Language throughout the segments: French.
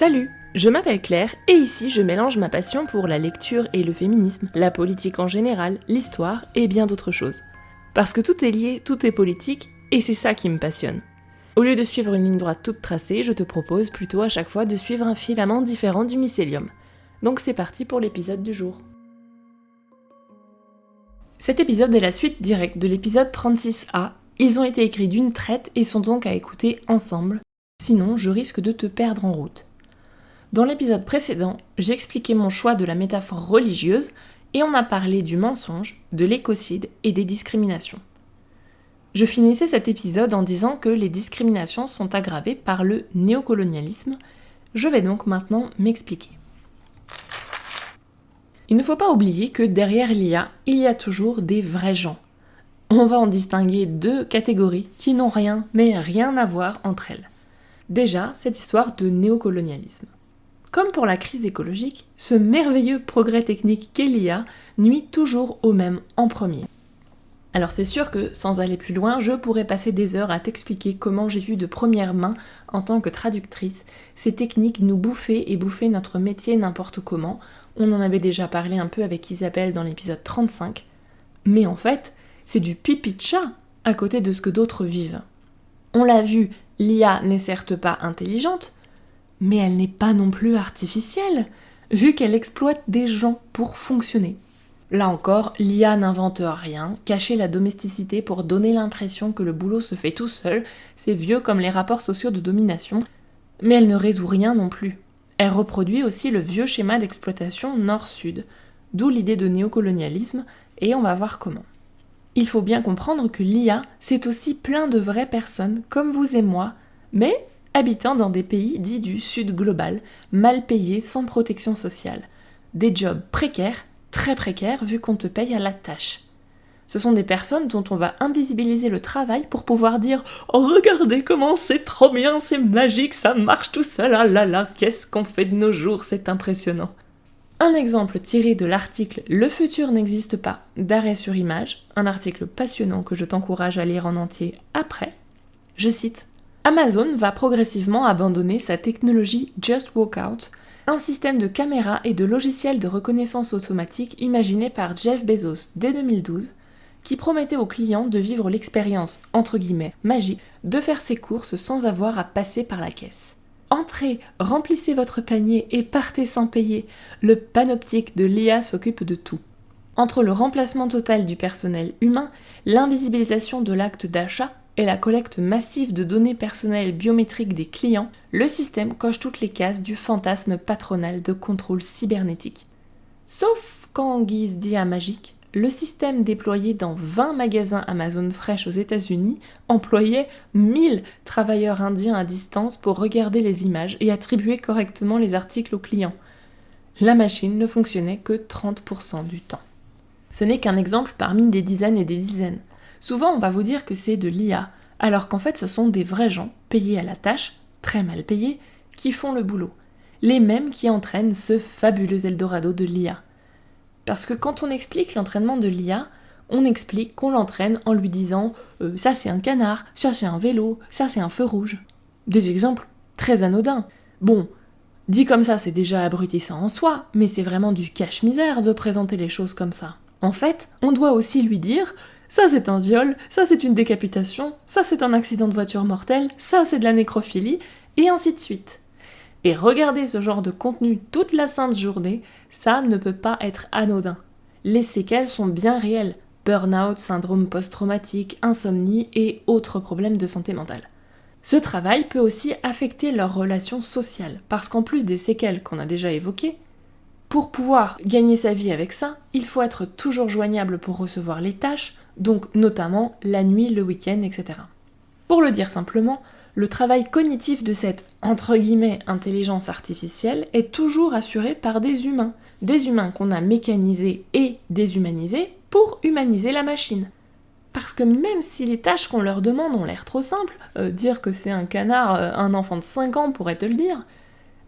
Salut, je m'appelle Claire et ici je mélange ma passion pour la lecture et le féminisme, la politique en général, l'histoire et bien d'autres choses. Parce que tout est lié, tout est politique et c'est ça qui me passionne. Au lieu de suivre une ligne droite toute tracée, je te propose plutôt à chaque fois de suivre un filament différent du mycélium. Donc c'est parti pour l'épisode du jour. Cet épisode est la suite directe de l'épisode 36A. Ils ont été écrits d'une traite et sont donc à écouter ensemble, sinon je risque de te perdre en route. Dans l'épisode précédent, j'ai expliqué mon choix de la métaphore religieuse et on a parlé du mensonge, de l'écocide et des discriminations. Je finissais cet épisode en disant que les discriminations sont aggravées par le néocolonialisme. Je vais donc maintenant m'expliquer. Il ne faut pas oublier que derrière l'IA, il y a toujours des vrais gens. On va en distinguer deux catégories qui n'ont rien, mais rien à voir entre elles. Déjà, cette histoire de néocolonialisme. Comme pour la crise écologique, ce merveilleux progrès technique qu'est l'IA nuit toujours au même en premier. Alors c'est sûr que, sans aller plus loin, je pourrais passer des heures à t'expliquer comment j'ai vu de première main, en tant que traductrice, ces techniques nous bouffer et bouffer notre métier n'importe comment. On en avait déjà parlé un peu avec Isabelle dans l'épisode 35. Mais en fait, c'est du pipi de chat à côté de ce que d'autres vivent. On l'a vu, l'IA n'est certes pas intelligente, mais elle n'est pas non plus artificielle, vu qu'elle exploite des gens pour fonctionner. Là encore, l'IA n'invente rien, cacher la domesticité pour donner l'impression que le boulot se fait tout seul, c'est vieux comme les rapports sociaux de domination, mais elle ne résout rien non plus. Elle reproduit aussi le vieux schéma d'exploitation nord-sud, d'où l'idée de néocolonialisme, et on va voir comment. Il faut bien comprendre que l'IA, c'est aussi plein de vraies personnes, comme vous et moi, mais habitant dans des pays dits du sud global, mal payés, sans protection sociale. Des jobs précaires, très précaires, vu qu'on te paye à la tâche. Ce sont des personnes dont on va invisibiliser le travail pour pouvoir dire « Oh, regardez comment c'est trop bien, c'est magique, ça marche tout seul, ah là là, qu'est-ce qu'on fait de nos jours, c'est impressionnant !» Un exemple tiré de l'article « Le futur n'existe pas » d'Arrêt sur Image, un article passionnant que je t'encourage à lire en entier après. Je cite « Amazon va progressivement abandonner sa technologie Just Walk Out, un système de caméras et de logiciels de reconnaissance automatique imaginé par Jeff Bezos dès 2012, qui promettait aux clients de vivre l'expérience, entre guillemets, magique, de faire ses courses sans avoir à passer par la caisse. Entrez, remplissez votre panier et partez sans payer. Le panoptique de l'IA s'occupe de tout. » Entre le remplacement total du personnel humain, l'invisibilisation de l'acte d'achat et la collecte massive de données personnelles biométriques des clients, le système coche toutes les cases du fantasme patronal de contrôle cybernétique. Sauf qu'en guise d'IA magique, le système déployé dans 20 magasins Amazon Fresh aux États-Unis employait 1000 travailleurs indiens à distance pour regarder les images et attribuer correctement les articles aux clients. La machine ne fonctionnait que 30% du temps. Ce n'est qu'un exemple parmi des dizaines et des dizaines. Souvent, on va vous dire que c'est de l'IA, alors qu'en fait, ce sont des vrais gens, payés à la tâche, très mal payés, qui font le boulot. Les mêmes qui entraînent ce fabuleux Eldorado de l'IA. Parce que quand on explique l'entraînement de l'IA, on explique qu'on l'entraîne en lui disant « ça c'est un canard, ça c'est un vélo, ça c'est un feu rouge ». Des exemples très anodins. Bon, dit comme ça, c'est déjà abrutissant en soi, mais c'est vraiment du cache-misère de présenter les choses comme ça. En fait, on doit aussi lui dire « ça c'est un viol, ça c'est une décapitation, ça c'est un accident de voiture mortel, ça c'est de la nécrophilie, et ainsi de suite. » Et regarder ce genre de contenu toute la sainte journée, ça ne peut pas être anodin. Les séquelles sont bien réelles. Burn-out, syndrome post-traumatique, insomnie et autres problèmes de santé mentale. Ce travail peut aussi affecter leurs relations sociales, parce qu'en plus des séquelles qu'on a déjà évoquées, pour pouvoir gagner sa vie avec ça, il faut être toujours joignable pour recevoir les tâches, donc notamment la nuit, le week-end, etc. Pour le dire simplement, le travail cognitif de cette, entre guillemets, intelligence artificielle est toujours assuré par des humains qu'on a mécanisés et déshumanisés pour humaniser la machine. Parce que même si les tâches qu'on leur demande ont l'air trop simples, dire que c'est un canard, un enfant de 5 ans pourrait te le dire,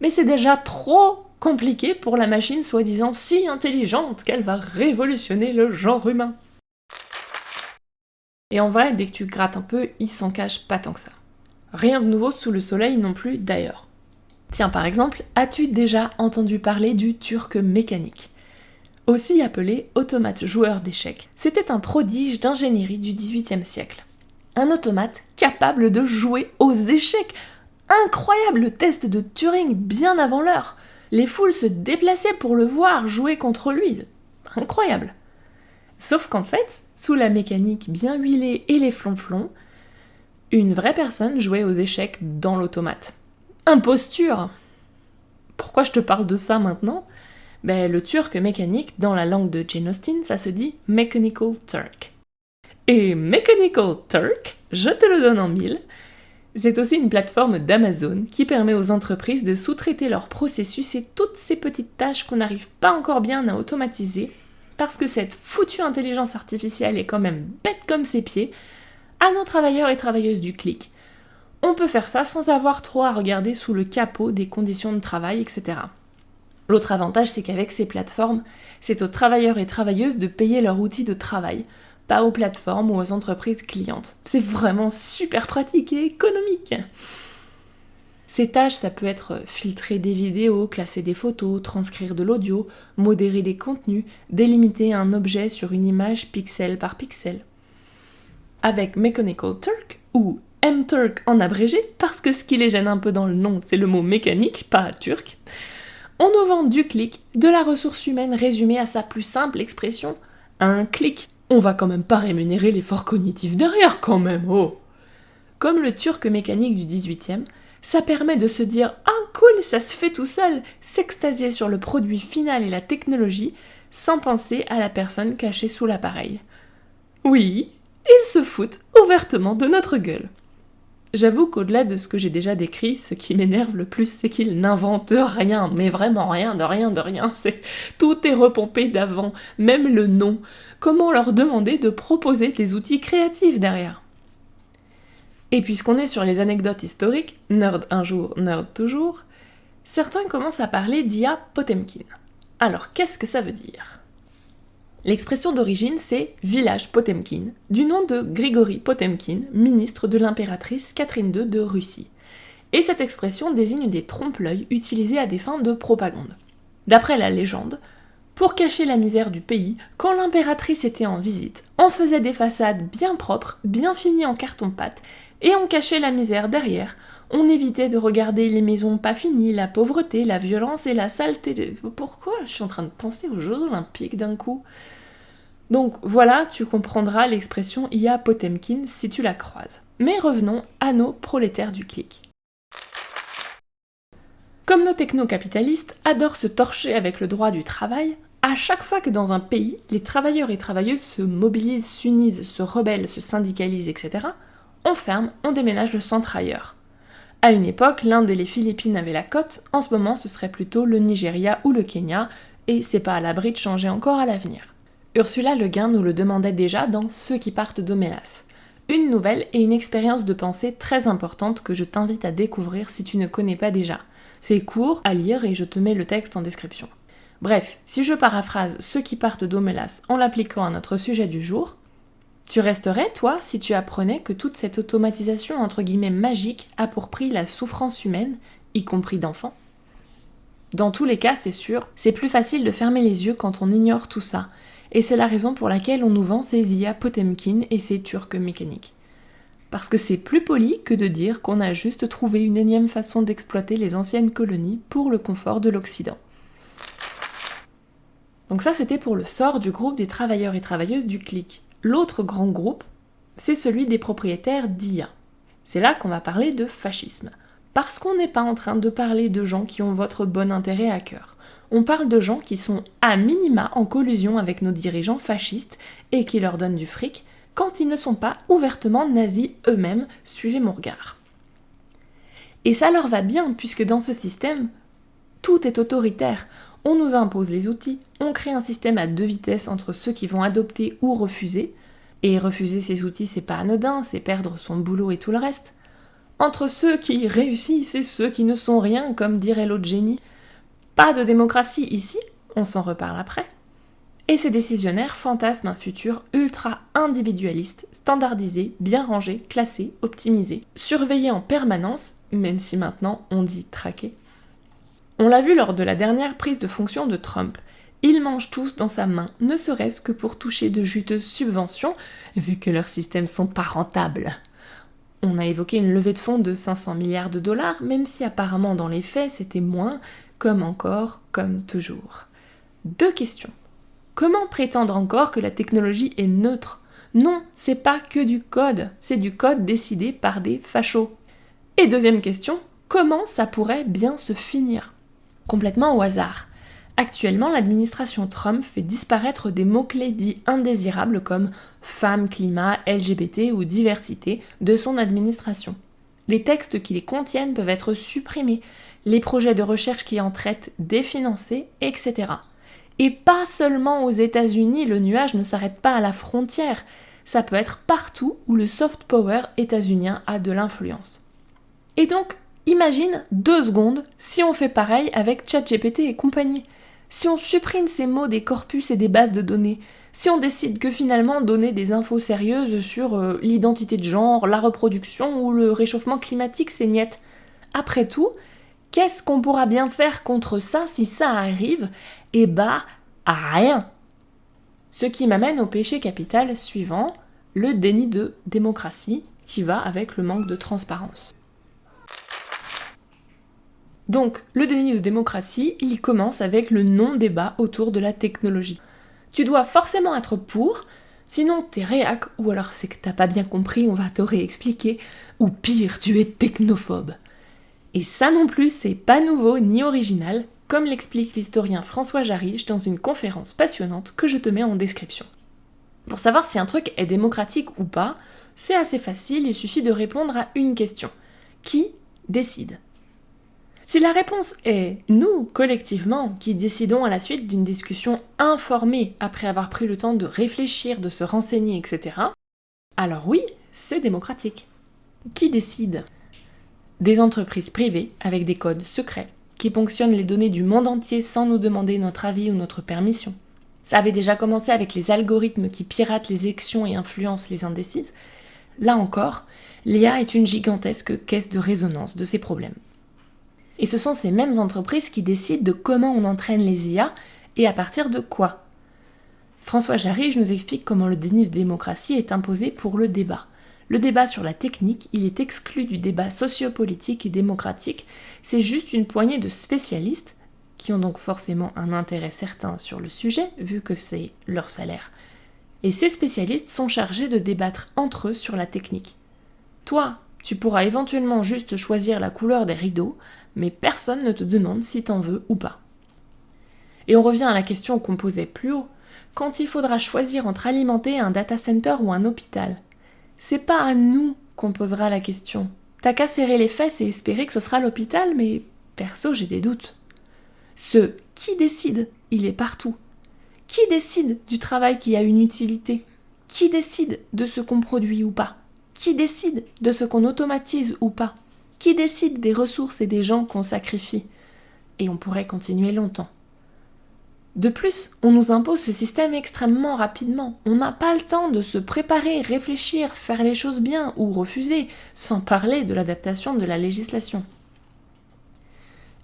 mais c'est déjà trop compliqué pour la machine soi-disant si intelligente qu'elle va révolutionner le genre humain. Et en vrai, dès que tu grattes un peu, il s'en cache pas tant que ça. Rien de nouveau sous le soleil non plus d'ailleurs. Tiens, par exemple, as-tu déjà entendu parler du turc mécanique ? Aussi appelé automate joueur d'échecs, c'était un prodige d'ingénierie du XVIIIe siècle. Un automate capable de jouer aux échecs. Incroyable test de Turing bien avant l'heure. Les foules se déplaçaient pour le voir jouer contre lui. Incroyable. Sauf qu'en fait, sous la mécanique bien huilée et les flonflons, une vraie personne jouait aux échecs dans l'automate. Imposture. Pourquoi je te parle de ça maintenant ? Le turc mécanique, dans la langue de Jane Austen, ça se dit Mechanical Turk. Et Mechanical Turk, je te le donne en mille, c'est aussi une plateforme d'Amazon qui permet aux entreprises de sous-traiter leurs processus et toutes ces petites tâches qu'on n'arrive pas encore bien à automatiser, parce que cette foutue intelligence artificielle est quand même bête comme ses pieds, à nos travailleurs et travailleuses du clic. On peut faire ça sans avoir trop à regarder sous le capot des conditions de travail, etc. L'autre avantage, c'est qu'avec ces plateformes, c'est aux travailleurs et travailleuses de payer leur outil de travail, pas aux plateformes ou aux entreprises clientes. C'est vraiment super pratique et économique. Ces tâches, ça peut être filtrer des vidéos, classer des photos, transcrire de l'audio, modérer des contenus, délimiter un objet sur une image pixel par pixel. Avec Mechanical Turk, ou MTurk en abrégé, parce que ce qui les gêne un peu dans le nom, c'est le mot mécanique, pas turc, on nous vend du clic, de la ressource humaine résumée à sa plus simple expression, un clic. On va quand même pas rémunérer l'effort cognitif derrière quand même, oh. Comme le turc mécanique du 18e, ça permet de se dire « Ah cool, ça se fait tout seul !» s'extasier sur le produit final et la technologie, sans penser à la personne cachée sous l'appareil. Oui, ils se foutent ouvertement de notre gueule. J'avoue qu'au-delà de ce que j'ai déjà décrit, ce qui m'énerve le plus, c'est qu'ils n'inventent rien, mais vraiment rien, de rien, tout est repompé d'avant, même le nom. Comment leur demander de proposer des outils créatifs derrière ? Et puisqu'on est sur les anecdotes historiques, nerd un jour, nerd toujours, certains commencent à parler d'IA Potemkin. Alors, qu'est-ce que ça veut dire ? L'expression d'origine, c'est « village Potemkin », du nom de Grigory Potemkin, ministre de l'impératrice Catherine II de Russie. Et cette expression désigne des trompe-l'œil utilisés à des fins de propagande. D'après la légende, pour cacher la misère du pays, quand l'impératrice était en visite, on faisait des façades bien propres, bien finies en carton-pâte, et on cachait la misère derrière. On évitait de regarder les maisons pas finies, la pauvreté, la violence et la saleté. Pourquoi je suis en train de penser aux Jeux Olympiques d'un coup ? Donc voilà, tu comprendras l'expression IA Potemkin si tu la croises. Mais revenons à nos prolétaires du clic. Comme nos techno-capitalistes adorent se torcher avec le droit du travail, à chaque fois que dans un pays, les travailleurs et travailleuses se mobilisent, s'unissent, se rebellent, se syndicalisent, etc., on ferme, on déménage le centre ailleurs. À une époque, l'Inde et les Philippines avaient la cote, en ce moment ce serait plutôt le Nigeria ou le Kenya, et c'est pas à l'abri de changer encore à l'avenir. Ursula Le Guin nous le demandait déjà dans Ceux qui partent d'Homélas. Une nouvelle et une expérience de pensée très importante que je t'invite à découvrir si tu ne connais pas déjà. C'est court à lire et je te mets le texte en description. Bref, si je paraphrase Ceux qui partent d'Homélas en l'appliquant à notre sujet du jour, tu resterais, toi, si tu apprenais que toute cette automatisation entre guillemets magique a pour prix la souffrance humaine, y compris d'enfants ? Dans tous les cas, c'est sûr, c'est plus facile de fermer les yeux quand on ignore tout ça, et c'est la raison pour laquelle on nous vend ces IA Potemkin et ces turcs mécaniques. Parce que c'est plus poli que de dire qu'on a juste trouvé une énième façon d'exploiter les anciennes colonies pour le confort de l'Occident. Donc ça, c'était pour le sort du groupe des travailleurs et travailleuses du clic. L'autre grand groupe, c'est celui des propriétaires d'IA. C'est là qu'on va parler de fascisme. Parce qu'on n'est pas en train de parler de gens qui ont votre bon intérêt à cœur. On parle de gens qui sont à minima en collusion avec nos dirigeants fascistes et qui leur donnent du fric quand ils ne sont pas ouvertement nazis eux-mêmes, suivez mon regard. Et ça leur va bien puisque dans ce système, tout est autoritaire. On nous impose les outils, on crée un système à 2 vitesses entre ceux qui vont adopter ou refuser, et refuser ces outils c'est pas anodin, c'est perdre son boulot et tout le reste. Entre ceux qui réussissent et ceux qui ne sont rien, comme dirait l'autre génie. Pas de démocratie ici, on s'en reparle après. Et ces décisionnaires fantasment un futur ultra individualiste, standardisé, bien rangé, classé, optimisé, surveillé en permanence, même si maintenant on dit traqué, On l'a vu lors de la dernière prise de fonction de Trump. Ils mangent tous dans sa main, ne serait-ce que pour toucher de juteuses subventions, vu que leurs systèmes sont pas rentables. On a évoqué une levée de fonds de 500 milliards de dollars, même si apparemment dans les faits c'était moins, comme encore, comme toujours. 2 questions. Comment prétendre encore que la technologie est neutre ? Non, c'est pas que du code, c'est du code décidé par des fachos. Et 2e question, comment ça pourrait bien se finir ? Complètement au hasard. Actuellement, l'administration Trump fait disparaître des mots-clés dits indésirables comme femmes, climat, LGBT ou diversité de son administration. Les textes qui les contiennent peuvent être supprimés, les projets de recherche qui en traitent définancés, etc. Et pas seulement aux États-Unis, le nuage ne s'arrête pas à la frontière, ça peut être partout où le soft power états-unien a de l'influence. Et donc, imagine 2 secondes si on fait pareil avec ChatGPT et compagnie. Si on supprime ces mots des corpus et des bases de données, si on décide que finalement donner des infos sérieuses sur l'identité de genre, la reproduction ou le réchauffement climatique, c'est niette. Après tout, qu'est-ce qu'on pourra bien faire contre ça si ça arrive ? Eh bah, rien. Ce qui m'amène au péché capital suivant, le déni de démocratie, qui va avec le manque de transparence. Donc, le déni de démocratie, il commence avec le non-débat autour de la technologie. Tu dois forcément être pour, sinon t'es réac, ou alors c'est que t'as pas bien compris, on va te réexpliquer, ou pire, tu es technophobe. Et ça non plus, c'est pas nouveau ni original, comme l'explique l'historien François Jarriche dans une conférence passionnante que je te mets en description. Pour savoir si un truc est démocratique ou pas, c'est assez facile, il suffit de répondre à une question. Qui décide ? Si la réponse est nous, collectivement, qui décidons à la suite d'une discussion informée après avoir pris le temps de réfléchir, de se renseigner, etc., alors oui, c'est démocratique. Qui décide ? Des entreprises privées avec des codes secrets qui ponctionnent les données du monde entier sans nous demander notre avis ou notre permission. Ça avait déjà commencé avec les algorithmes qui piratent les élections et influencent les indécises. Là encore, l'IA est une gigantesque caisse de résonance de ces problèmes. Et ce sont ces mêmes entreprises qui décident de comment on entraîne les IA et à partir de quoi. François Jarriche nous explique comment le déni de démocratie est imposé pour le débat. Le débat sur la technique, il est exclu du débat sociopolitique et démocratique, c'est juste une poignée de spécialistes, qui ont donc forcément un intérêt certain sur le sujet, vu que c'est leur salaire. Et ces spécialistes sont chargés de débattre entre eux sur la technique. Toi, tu pourras éventuellement juste choisir la couleur des rideaux, mais personne ne te demande si t'en veux ou pas. Et on revient à la question qu'on posait plus haut. Quand il faudra choisir entre alimenter un data center ou un hôpital, c'est pas à nous qu'on posera la question. T'as qu'à serrer les fesses et espérer que ce sera l'hôpital, mais perso, j'ai des doutes. Ce qui décide, il est partout. Qui décide du travail qui a une utilité ? Qui décide de ce qu'on produit ou pas ? Qui décide de ce qu'on automatise ou pas ? Qui décide des ressources et des gens qu'on sacrifie ? Et on pourrait continuer longtemps. De plus, on nous impose ce système extrêmement rapidement. On n'a pas le temps de se préparer, réfléchir, faire les choses bien ou refuser, sans parler de l'adaptation de la législation.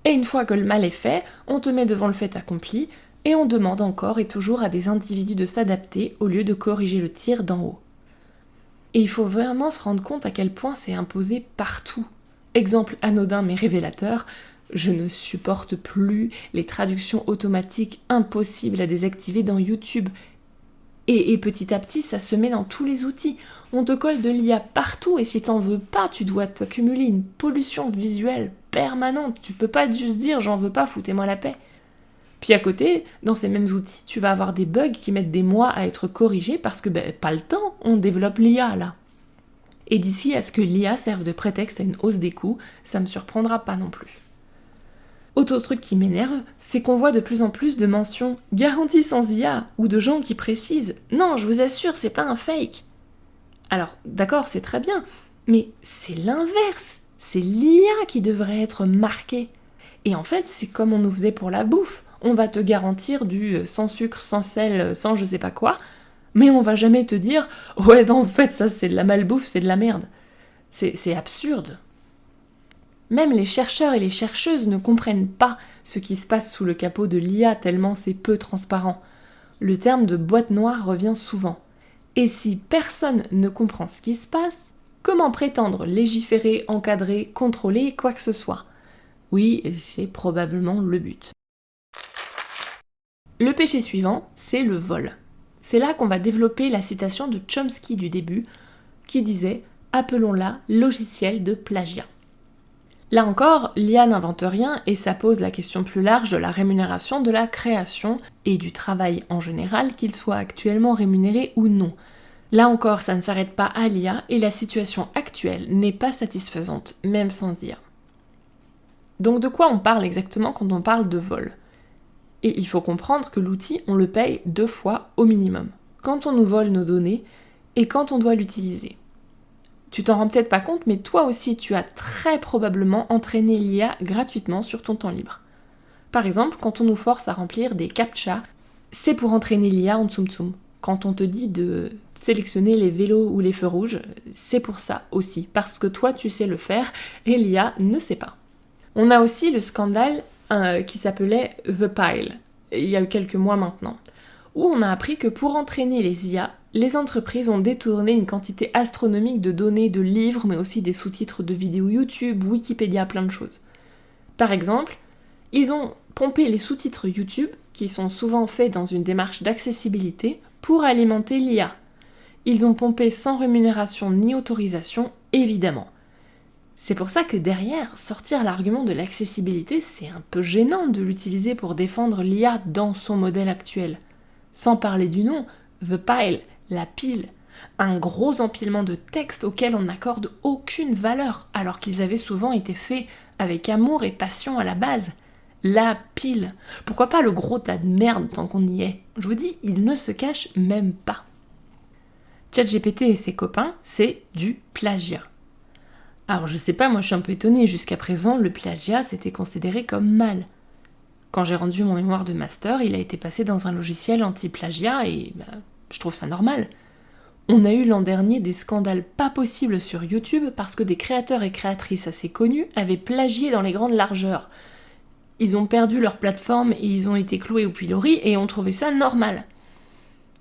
Et une fois que le mal est fait, on te met devant le fait accompli et on demande encore et toujours à des individus de s'adapter au lieu de corriger le tir d'en haut. Et il faut vraiment se rendre compte à quel point c'est imposé partout. Exemple anodin mais révélateur, je ne supporte plus les traductions automatiques impossibles à désactiver dans YouTube. Et petit à petit, ça se met dans tous les outils. On te colle de l'IA partout et si t'en veux pas, tu dois t'accumuler une pollution visuelle permanente. Tu peux pas juste dire « j'en veux pas, foutez-moi la paix ». Puis à côté, dans ces mêmes outils, tu vas avoir des bugs qui mettent des mois à être corrigés parce que pas le temps, on développe l'IA là. Et d'ici à ce que l'IA serve de prétexte à une hausse des coûts, ça me surprendra pas non plus. Autre truc qui m'énerve, c'est qu'on voit de plus en plus de mentions « garantie sans IA » ou de gens qui précisent « non, je vous assure, c'est pas un fake ». Alors, d'accord, c'est très bien, mais c'est l'inverse, c'est l'IA qui devrait être marquée. Et en fait, c'est comme on nous faisait pour la bouffe, on va te garantir du sans sucre, sans sel, sans je sais pas quoi, mais on va jamais te dire « ouais, non, en fait, ça c'est de la malbouffe, c'est de la merde ». C'est absurde. Même les chercheurs et les chercheuses ne comprennent pas ce qui se passe sous le capot de l'IA tellement c'est peu transparent. Le terme de boîte noire revient souvent. Et si personne ne comprend ce qui se passe, comment prétendre légiférer, encadrer, contrôler quoi que ce soit ? Oui, c'est probablement le but. Le péché suivant, c'est le vol. C'est là qu'on va développer la citation de Chomsky du début, qui disait « Appelons-la logiciel de plagiat ». Là encore, l'IA n'invente rien et ça pose la question plus large de la rémunération de la création et du travail en général, qu'il soit actuellement rémunéré ou non. Là encore, ça ne s'arrête pas à l'IA et la situation actuelle n'est pas satisfaisante, même sans IA. Donc de quoi on parle exactement quand on parle de vol ? Et il faut comprendre que l'outil, on le paye 2 fois au minimum, quand on nous vole nos données et quand on doit l'utiliser. Tu t'en rends peut-être pas compte, mais toi aussi, tu as très probablement entraîné l'IA gratuitement sur ton temps libre. Par exemple, quand on nous force à remplir des captchas, c'est pour entraîner l'IA en Tsum Tsum. Quand on te dit de sélectionner les vélos ou les feux rouges, c'est pour ça aussi, parce que toi, tu sais le faire et l'IA ne sait pas. On a aussi le scandale qui s'appelait The Pile, il y a eu quelques mois maintenant, où on a appris que pour entraîner les IA, les entreprises ont détourné une quantité astronomique de données, de livres, mais aussi des sous-titres de vidéos YouTube, Wikipédia, plein de choses. Par exemple, ils ont pompé les sous-titres YouTube, qui sont souvent faits dans une démarche d'accessibilité, pour alimenter l'IA. Ils ont pompé sans rémunération ni autorisation, évidemment. C'est pour ça que derrière, sortir l'argument de l'accessibilité, c'est un peu gênant de l'utiliser pour défendre l'IA dans son modèle actuel. Sans parler du nom, The Pile, la pile, un gros empilement de textes auxquels on n'accorde aucune valeur, alors qu'ils avaient souvent été faits avec amour et passion à la base. La pile. Pourquoi pas le gros tas de merde tant qu'on y est ? Je vous dis, il ne se cache même pas. ChatGPT et ses copains, c'est du plagiat. Alors je sais pas, moi je suis un peu étonnée, jusqu'à présent le plagiat c'était considéré comme mal. Quand j'ai rendu mon mémoire de master, il a été passé dans un logiciel anti-plagiat et je trouve ça normal. On a eu l'an dernier des scandales pas possibles sur YouTube parce que des créateurs et créatrices assez connus avaient plagié dans les grandes largeurs. Ils ont perdu leur plateforme et ils ont été cloués au pilori et on trouvait ça normal.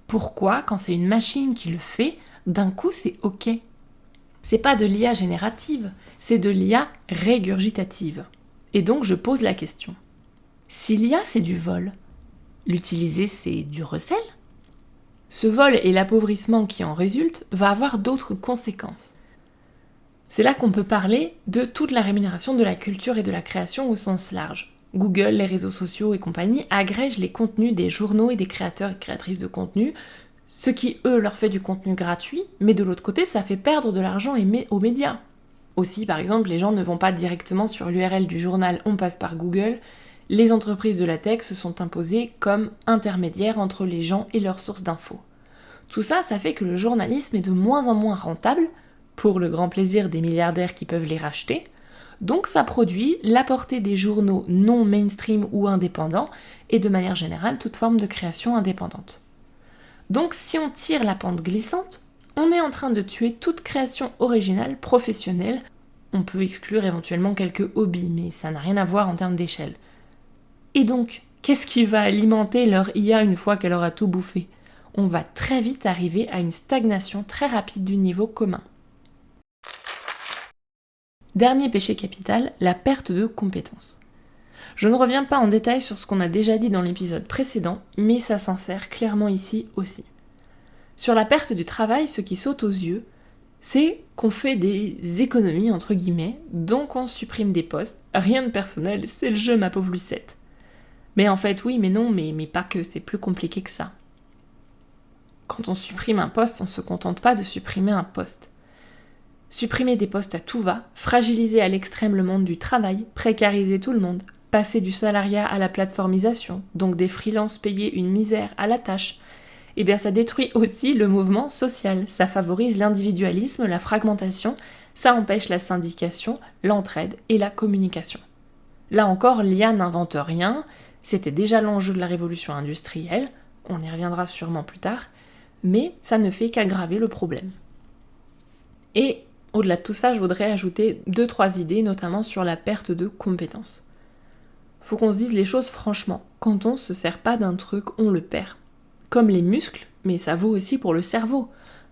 Pourquoi, quand c'est une machine qui le fait, d'un coup c'est ok ? C'est pas de l'IA générative, c'est de l'IA régurgitative. Et donc je pose la question. Si l'IA c'est du vol, l'utiliser c'est du recel ? Ce vol et l'appauvrissement qui en résulte va avoir d'autres conséquences. C'est là qu'on peut parler de toute la rémunération de la culture et de la création au sens large. Google, les réseaux sociaux et compagnie agrègent les contenus des journaux et des créateurs et créatrices de contenu, ce qui, eux, leur fait du contenu gratuit, mais de l'autre côté, ça fait perdre de l'argent aux médias. Aussi, par exemple, les gens ne vont pas directement sur l'URL du journal, on passe par Google. Les entreprises de la tech se sont imposées comme intermédiaires entre les gens et leurs sources d'infos. Tout ça, ça fait que le journalisme est de moins en moins rentable, pour le grand plaisir des milliardaires qui peuvent les racheter. Donc ça produit la portée des journaux non mainstream ou indépendants, et de manière générale, toute forme de création indépendante. Donc si on tire la pente glissante, on est en train de tuer toute création originale, professionnelle. On peut exclure éventuellement quelques hobbies, mais ça n'a rien à voir en termes d'échelle. Et donc, qu'est-ce qui va alimenter leur IA une fois qu'elle aura tout bouffé ? On va très vite arriver à une stagnation très rapide du niveau commun. Dernier péché capital, la perte de compétences. Je ne reviens pas en détail sur ce qu'on a déjà dit dans l'épisode précédent, mais ça s'insère clairement ici aussi. Sur la perte du travail, ce qui saute aux yeux, c'est qu'on fait des économies, entre guillemets, donc on supprime des postes. Rien de personnel, c'est le jeu, ma pauvre Lucette. Mais en fait, oui, mais non, mais pas que, c'est plus compliqué que ça. Quand on supprime un poste, on ne se contente pas de supprimer un poste. Supprimer des postes à tout va, fragiliser à l'extrême le monde du travail, précariser tout le monde, passer du salariat à la plateformisation, donc des freelances payés une misère à la tâche, eh bien ça détruit aussi le mouvement social, ça favorise l'individualisme, la fragmentation, ça empêche la syndication, l'entraide et la communication. Là encore, l'IA n'invente rien, c'était déjà l'enjeu de la révolution industrielle, on y reviendra sûrement plus tard, mais ça ne fait qu'aggraver le problème. Et Au-delà de tout ça, je voudrais ajouter 2-3 idées, notamment sur la perte de compétences. Faut qu'on se dise les choses franchement. Quand on se sert pas d'un truc, on le perd. Comme les muscles, mais ça vaut aussi pour le cerveau.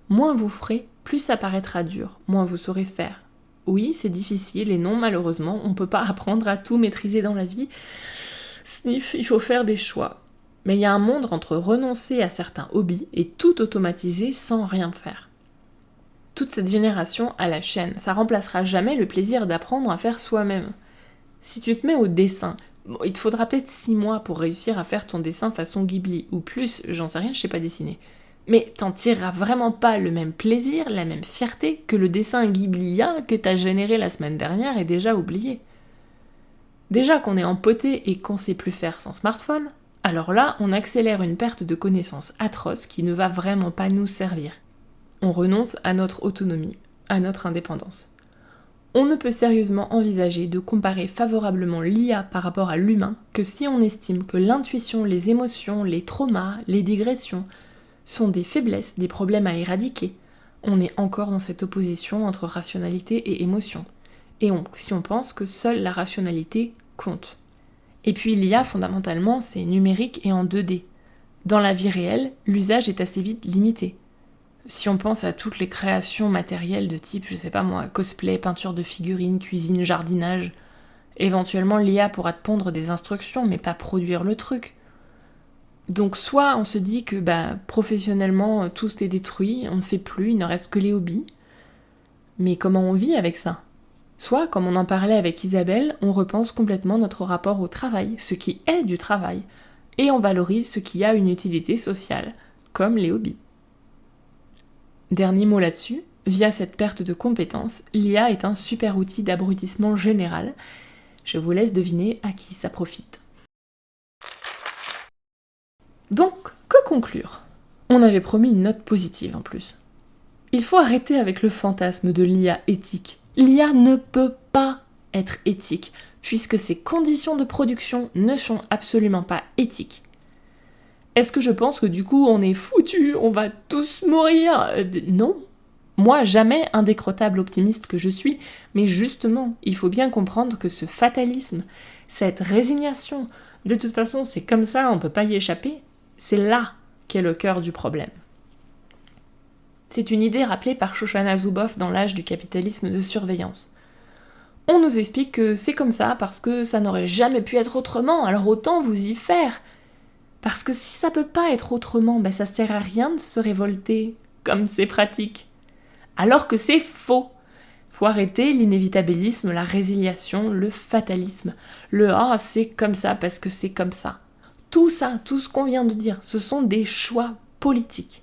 Moins vous ferez, plus ça paraîtra dur, moins vous saurez faire. Oui, c'est difficile et non, malheureusement, on peut pas apprendre à tout maîtriser dans la vie. Sniff, il faut faire des choix. Mais il y a un monde entre renoncer à certains hobbies et tout automatiser sans rien faire. Toute cette génération à la chaîne, ça remplacera jamais le plaisir d'apprendre à faire soi-même. Si tu te mets au dessin, il te faudra peut-être 6 mois pour réussir à faire ton dessin façon Ghibli, ou plus, j'en sais rien, je sais pas dessiner. Mais t'en tireras vraiment pas le même plaisir, la même fierté que le dessin Ghiblia que t'as généré la semaine dernière et déjà oublié. Déjà qu'on est empoté et qu'on sait plus faire sans smartphone, alors là, on accélère une perte de connaissances atroce qui ne va vraiment pas nous servir. On renonce à notre autonomie, à notre indépendance. On ne peut sérieusement envisager de comparer favorablement l'IA par rapport à l'humain que si on estime que l'intuition, les émotions, les traumas, les digressions sont des faiblesses, des problèmes à éradiquer. On est encore dans cette opposition entre rationalité et émotion. Et si on pense que seule la rationalité compte. Et puis l'IA, fondamentalement, c'est numérique et en 2D. Dans la vie réelle, l'usage est assez vite limité. Si on pense à toutes les créations matérielles de type, je sais pas moi, cosplay, peinture de figurines, cuisine, jardinage, éventuellement l'IA pourra te pondre des instructions, mais pas produire le truc. Donc soit on se dit que professionnellement tout est détruit, on ne fait plus, il ne reste que les hobbies. Mais comment on vit avec ça ? Soit, comme on en parlait avec Isabelle, on repense complètement notre rapport au travail, ce qui est du travail, et on valorise ce qui a une utilité sociale, comme les hobbies. Dernier mot là-dessus, via cette perte de compétences, l'IA est un super outil d'abrutissement général. Je vous laisse deviner à qui ça profite. Donc, que conclure ? On avait promis une note positive en plus. Il faut arrêter avec le fantasme de l'IA éthique. L'IA ne peut pas être éthique, puisque ses conditions de production ne sont absolument pas éthiques. Est-ce que je pense que du coup on est foutus, on va tous mourir ? Non. Moi, jamais indécrottable optimiste que je suis, mais justement, il faut bien comprendre que ce fatalisme, cette résignation, de toute façon c'est comme ça, on peut pas y échapper, c'est là qu'est le cœur du problème. C'est une idée rappelée par Shoshana Zuboff dans L'âge du capitalisme de surveillance. On nous explique que c'est comme ça parce que ça n'aurait jamais pu être autrement, alors autant vous y faire. Parce que si ça peut pas être autrement, ça sert à rien de se révolter, comme c'est pratique. Alors que c'est faux. Faut arrêter l'inévitabilisme, la résiliation, le fatalisme, le « ah, c'est comme ça parce que c'est comme ça ». Tout ça, tout ce qu'on vient de dire, ce sont des choix politiques.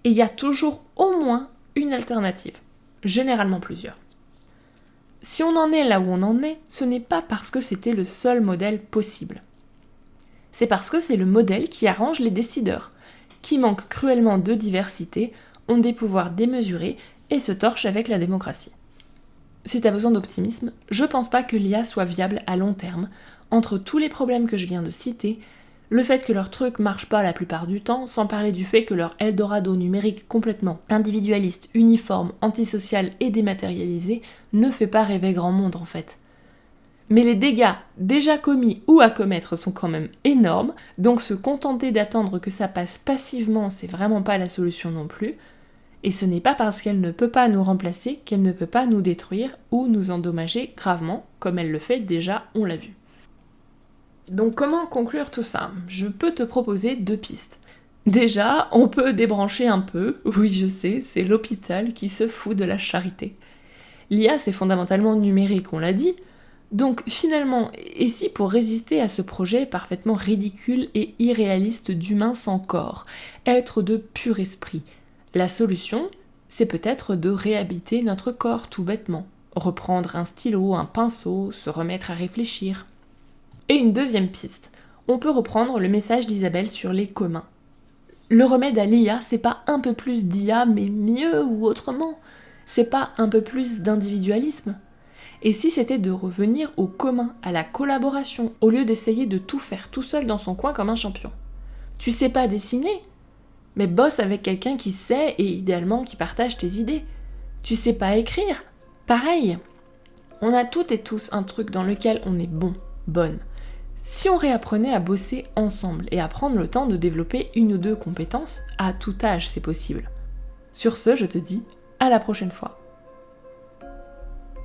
Et il y a toujours au moins une alternative, généralement plusieurs. Si on en est là où on en est, ce n'est pas parce que c'était le seul modèle possible. C'est parce que c'est le modèle qui arrange les décideurs, qui manquent cruellement de diversité, ont des pouvoirs démesurés et se torchent avec la démocratie. Si t'as besoin d'optimisme, je pense pas que l'IA soit viable à long terme, entre tous les problèmes que je viens de citer, le fait que leur truc marche pas la plupart du temps, sans parler du fait que leur Eldorado numérique complètement individualiste, uniforme, antisocial et dématérialisé ne fait pas rêver grand monde en fait. Mais les dégâts déjà commis ou à commettre sont quand même énormes, donc se contenter d'attendre que ça passe passivement, c'est vraiment pas la solution non plus. Et ce n'est pas parce qu'elle ne peut pas nous remplacer qu'elle ne peut pas nous détruire ou nous endommager gravement, comme elle le fait déjà, on l'a vu. Donc comment conclure tout ça ? Je peux te proposer 2 pistes. Déjà, on peut débrancher un peu, oui je sais, c'est l'hôpital qui se fout de la charité. L'IA c'est fondamentalement numérique, on l'a dit, donc finalement, et si pour résister à ce projet parfaitement ridicule et irréaliste d'humain sans corps, être de pur esprit, la solution, c'est peut-être de réhabiter notre corps tout bêtement, reprendre un stylo, un pinceau, se remettre à réfléchir. Et une deuxième piste, on peut reprendre le message d'Isabelle sur les communs. Le remède à l'IA, c'est pas un peu plus d'IA, mais mieux ou autrement. C'est pas un peu plus d'individualisme. Et si c'était de revenir au commun, à la collaboration, au lieu d'essayer de tout faire tout seul dans son coin comme un champion. Tu sais pas dessiner ? Mais bosse avec quelqu'un qui sait et idéalement qui partage tes idées. Tu sais pas écrire ? Pareil, on a toutes et tous un truc dans lequel on est bon, bonne. Si on réapprenait à bosser ensemble et à prendre le temps de développer une ou deux compétences, à tout âge c'est possible. Sur ce, je te dis à la prochaine fois.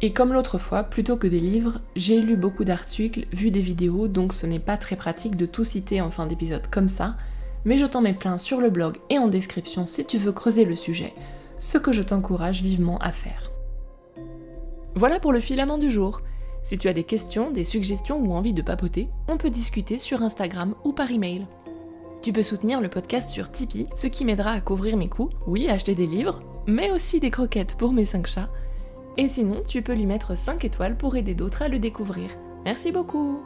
Et comme l'autre fois, plutôt que des livres, j'ai lu beaucoup d'articles, vu des vidéos, donc ce n'est pas très pratique de tout citer en fin d'épisode comme ça, mais je t'en mets plein sur le blog et en description si tu veux creuser le sujet, ce que je t'encourage vivement à faire. Voilà pour le filament du jour. Si tu as des questions, des suggestions ou envie de papoter, on peut discuter sur Instagram ou par email. Tu peux soutenir le podcast sur Tipeee, ce qui m'aidera à couvrir mes coûts, oui, acheter des livres, mais aussi des croquettes pour mes 5 chats. Et sinon, tu peux lui mettre 5 étoiles pour aider d'autres à le découvrir. Merci beaucoup!